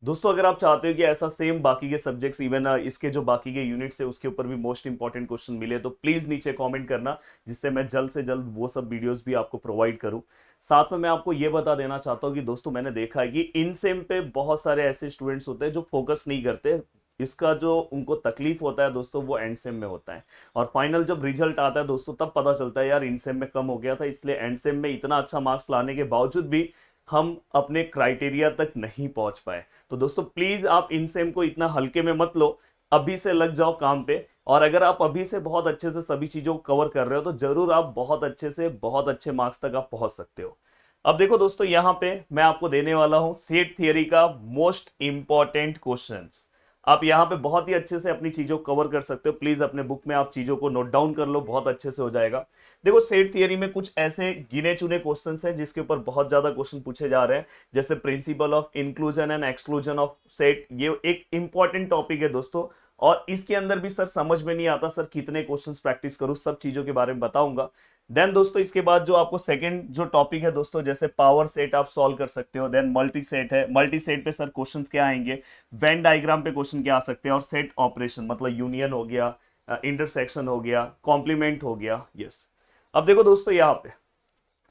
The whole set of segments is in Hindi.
दोस्तों अगर आप चाहते हो कि ऐसा सेम बाकी के सब्जेक्ट्स इवन इसके जो बाकी के यूनिट्स है उसके ऊपर भी मोस्ट इंपॉर्टेंट क्वेश्चन मिले तो प्लीज नीचे कमेंट करना, जिससे मैं जल्द से जल्द वो सब वीडियोस भी आपको प्रोवाइड करूं। साथ में मैं आपको ये बता देना चाहता हूं कि दोस्तों मैंने देखा है कि इन सेम पे बहुत सारे ऐसे स्टूडेंट्स होते हैं जो फोकस नहीं करते। इसका जो उनको तकलीफ होता है दोस्तों वो एंड सेम में होता है, और फाइनल जब रिजल्ट आता है दोस्तों तब पता चलता है यार इन सेम में कम हो गया था, इसलिए एंड सेम में इतना अच्छा मार्क्स लाने के बावजूद भी हम अपने क्राइटेरिया तक नहीं पहुंच पाए। तो दोस्तों प्लीज आप इन सेम को इतना हल्के में मत लो, अभी से लग जाओ काम पे। और अगर आप अभी से बहुत अच्छे से सभी चीजों को कवर कर रहे हो तो जरूर आप बहुत अच्छे से बहुत अच्छे मार्क्स तक आप पहुंच सकते हो। अब देखो दोस्तों यहां पे मैं आपको देने वाला हूं सेट थियरी का मोस्ट इंपॉर्टेंट क्वेश्चंस। आप यहाँ पे बहुत ही अच्छे से अपनी चीजों को कवर कर सकते हो, प्लीज अपने बुक में आप चीजों को नोट डाउन कर लो, बहुत अच्छे से हो जाएगा। देखो सेट थियरी में कुछ ऐसे गिने चुने क्वेश्चंस हैं जिसके ऊपर बहुत ज्यादा क्वेश्चन पूछे जा रहे हैं, जैसे principle of inclusion and exclusion of set. ये एक इंपॉर्टेंट टॉपिक है दोस्तों, और इसके अंदर भी सर समझ में नहीं आता सर कितने क्वेश्चंस प्रैक्टिस करूं, सब चीजों के बारे में बताऊंगा। देन दोस्तों इसके बाद जो आपको सेकंड जो टॉपिक है दोस्तों, जैसे पावर सेट आप सॉल्व कर सकते हो। देन मल्टी सेट है, मल्टी सेट पे सर क्वेश्चंस क्या आएंगे, वेन डायग्राम पे क्वेश्चन क्या आ सकते हैं, और सेट ऑपरेशन मतलब यूनियन हो गया, इंटरसेक्शन हो गया, कॉम्प्लीमेंट हो गया। यस। अब देखो दोस्तों यहाँ पे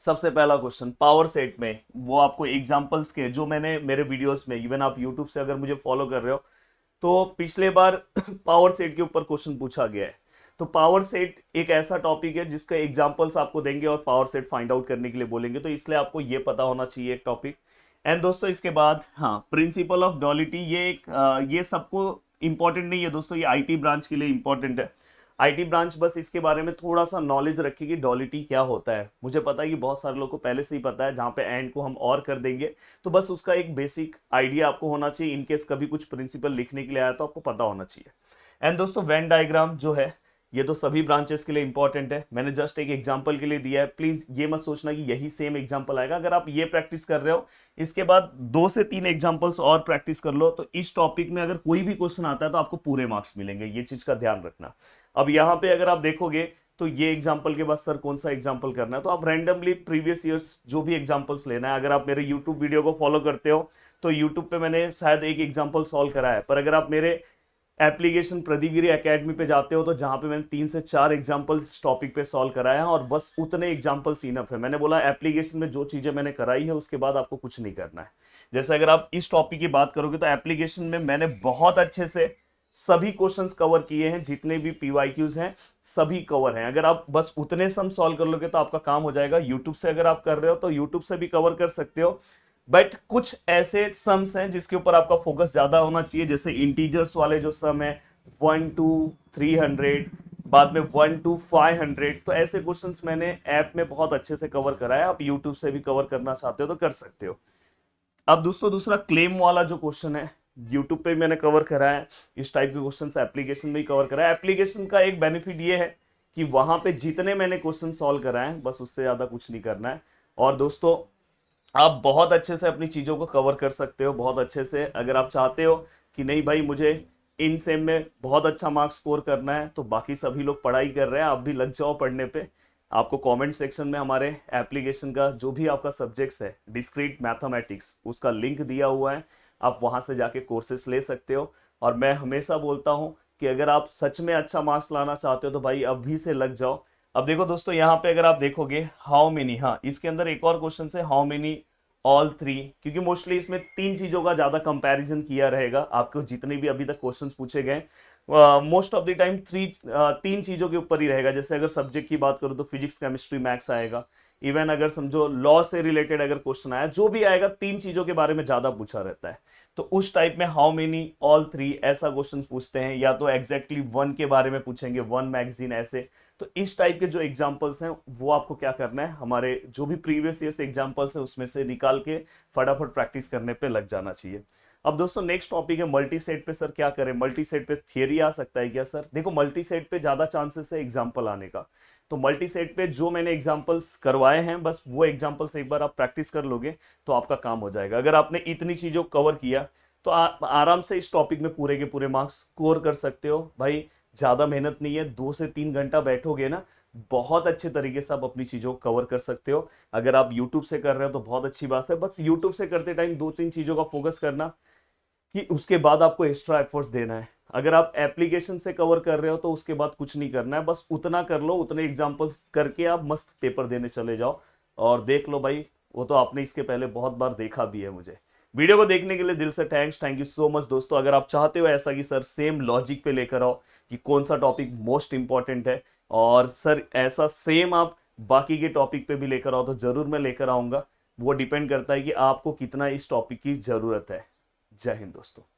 सबसे पहला क्वेश्चन पावर सेट में, वो आपको एग्जांपल्स के जो मैंने मेरे वीडियोस में, इवन आप यूट्यूब से अगर मुझे फॉलो कर रहे हो तो पिछले बार पावर सेट के ऊपर क्वेश्चन पूछा गया है। तो पावर सेट एक ऐसा टॉपिक है जिसका एग्जांपल्स आपको देंगे और पावर सेट फाइंड आउट करने के लिए बोलेंगे, तो इसलिए आपको ये पता होना चाहिए एक टॉपिक। एंड दोस्तों इसके बाद हाँ प्रिंसिपल ऑफ डॉलिटी, ये एक ये सबको इंपॉर्टेंट नहीं है दोस्तों, ये आईटी ब्रांच के लिए इंपॉर्टेंट है। आईटी ब्रांच बस इसके बारे में थोड़ा सा नॉलेज रखे कि डॉलिटी क्या होता है। मुझे पता है कि बहुत सारे लोगों को पहले से ही पता है, जहाँ पे एंड को हम और कर देंगे, तो बस उसका एक बेसिक आइडिया आपको होना चाहिए। इनकेस कभी कुछ प्रिंसिपल लिखने के लिए आया तो आपको पता होना चाहिए। एंड दोस्तों वेन डायग्राम जो है ये तो सभी ब्रांचेस के लिए इंपॉर्टेंट है, मैंने जस्ट एक एग्जांपल के लिए दिया है, प्लीज ये मत सोचना कि यही सेम एग्जांपल आएगा। अगर आप ये प्रैक्टिस कर रहे हो इसके बाद 2 से 3 एग्जांपल्स और प्रैक्टिस कर लो, तो इस टॉपिक में अगर कोई भी क्वेश्चन आता है तो आपको पूरे मार्क्स मिलेंगे, ये चीज का ध्यान रखना। अब यहाँ पे अगर आप देखोगे तो ये एग्जाम्पल के बाद सर कौन सा एग्जाम्पल करना है, तो आप रैंडमली प्रीवियस ईयर्स जो भी एग्जाम्पल्स लेना है। अगर आप मेरे यूट्यूब वीडियो को फॉलो करते हो तो यूट्यूब पे मैंने शायद एक एग्जाम्पल सॉल्व करा है, पर अगर आप मेरे एप्लीकेशन प्रदीपगिरी एकेडमी पे जाते हो तो जहां पे मैंने 3 से 4 एग्जाम्पल्स टॉपिक पे सॉल्व कराया है, और बस उतने एग्जाम्पल्स इनफ है। मैंने बोला एप्लीकेशन में जो चीजें मैंने कराई है उसके बाद आपको कुछ नहीं करना है। जैसे अगर आप इस टॉपिक की बात करोगे तो एप्लीकेशन में मैंने बहुत अच्छे से सभी क्वेश्चंस कवर किए हैं, जितने भी पीवाईक्यूज हैं सभी कवर हैं। अगर आप बस उतने सम सॉल्व कर लोगे तो आपका काम हो जाएगा। यूट्यूब से अगर आप कर रहे हो तो यूट्यूब से भी कवर कर सकते हो, बट कुछ ऐसे सम्स हैं जिसके ऊपर आपका फोकस ज्यादा होना चाहिए, जैसे इंटीजर्स वाले जो सम है 1 to 300, बाद में 1 to 500, तो ऐसे क्वेश्चंस मैंने ऐप में बहुत अच्छे से कवर कराया। आप यूट्यूब से भी कवर करना चाहते हो तो कर सकते हो। अब दोस्तों दूसरा क्लेम वाला जो क्वेश्चन है यूट्यूब पे मैंने कवर करा है, इस टाइप के क्वेश्चन एप्लीकेशन में ही कवर करा है। एप्लीकेशन का एक बेनिफिट ये है कि वहां पे जितने मैंने क्वेश्चन सॉल्व कराए हैं बस उससे ज्यादा कुछ नहीं करना है। और दोस्तों आप बहुत अच्छे से अपनी चीजों को कवर कर सकते हो, बहुत अच्छे से। अगर आप चाहते हो कि नहीं भाई मुझे इन सेम में बहुत अच्छा मार्क्स स्कोर करना है, तो बाकी सभी लोग पढ़ाई कर रहे हैं, आप भी लग जाओ पढ़ने पे। आपको कमेंट सेक्शन में हमारे एप्लीकेशन का जो भी आपका सब्जेक्ट्स है डिस्क्रीट मैथमेटिक्स उसका लिंक दिया हुआ है, आप वहां से जाके कोर्सेस ले सकते हो। और मैं हमेशा बोलता हूं कि अगर आप सच में अच्छा मार्क्स लाना चाहते हो तो भाई अभी से लग जाओ। अब देखो दोस्तों यहाँ पे अगर आप देखोगे हाउ मेनी, हाँ इसके अंदर एक और क्वेश्चन है हाउ मेनी ऑल थ्री, क्योंकि मोस्टली इसमें 3 चीजों का ज्यादा कंपैरिजन किया रहेगा। आपको जितने भी अभी तक क्वेश्चंस पूछे गए मोस्ट ऑफ द टाइम 3 चीजों के ऊपर ही रहेगा। जैसे अगर सब्जेक्ट की बात करूँ तो फिजिक्स केमिस्ट्री मैथ्स आएगा, इवन अगर समझो लॉ से रिलेटेड अगर क्वेश्चन आया जो भी आएगा 3 चीजों के बारे में ज्यादा पूछा रहता है। तो उस टाइप में हाउ मेनी ऑल थ्री ऐसा क्वेश्चन पूछते हैं, या तो एग्जैक्टली वन के बारे में पूछेंगे, वन मैगजीन ऐसे। तो इस टाइप के जो एग्जाम्पल्स हैं वो आपको क्या करना है, हमारे जो भी प्रीवियस ईयर एग्जाम्पल्स है उसमें से निकाल के फटाफट प्रैक्टिस करने पे लग जाना चाहिए। अब दोस्तों नेक्स्ट टॉपिक है मल्टी सेट पे। सर क्या करें, मल्टी सेट पे थियरी आ सकता है क्या? सर देखो मल्टी सेट पे ज्यादा चांसेस है एग्जाम्पल आने का, तो मल्टी सेट पे जो मैंने एग्जाम्पल्स करवाए हैं बस वो एग्जाम्पल्स एक बार आप प्रैक्टिस कर लोगे तो आपका काम हो जाएगा। अगर आपने इतनी चीजों को कवर किया तो आप आराम से इस टॉपिक में पूरे के पूरे मार्क्स स्कोर कर सकते हो। भाई ज्यादा मेहनत नहीं है, 2 से 3 घंटा बैठोगे ना, बहुत अच्छे तरीके से आप अपनी चीजों को कवर कर सकते हो। अगर आप यूट्यूब से कर रहे हो तो बहुत अच्छी बात है, बस यूट्यूब से करते टाइम 2-3 चीजों का फोकस करना कि उसके बाद आपको एक्स्ट्रा एफर्ट्स देना है। अगर आप एप्लीकेशन से कवर कर रहे हो तो उसके बाद कुछ नहीं करना है, बस उतना कर लो, उतने एग्जांपल्स करके आप मस्त पेपर देने चले जाओ और देख लो भाई, वो तो आपने इसके पहले बहुत बार देखा भी है मुझे। वीडियो को देखने के लिए दिल से thanks, thank you so much दोस्तों। अगर आप चाहते हो ऐसा कि सर सेम लॉजिक पे लेकर आओ कि कौन सा टॉपिक मोस्ट इंपॉर्टेंट है, और सर ऐसा सेम आप बाकी के टॉपिक पे भी लेकर आओ, तो जरूर मैं लेकर आऊंगा। वो डिपेंड करता है कि आपको कितना इस टॉपिक की जरूरत है। जय हिंद दोस्तों।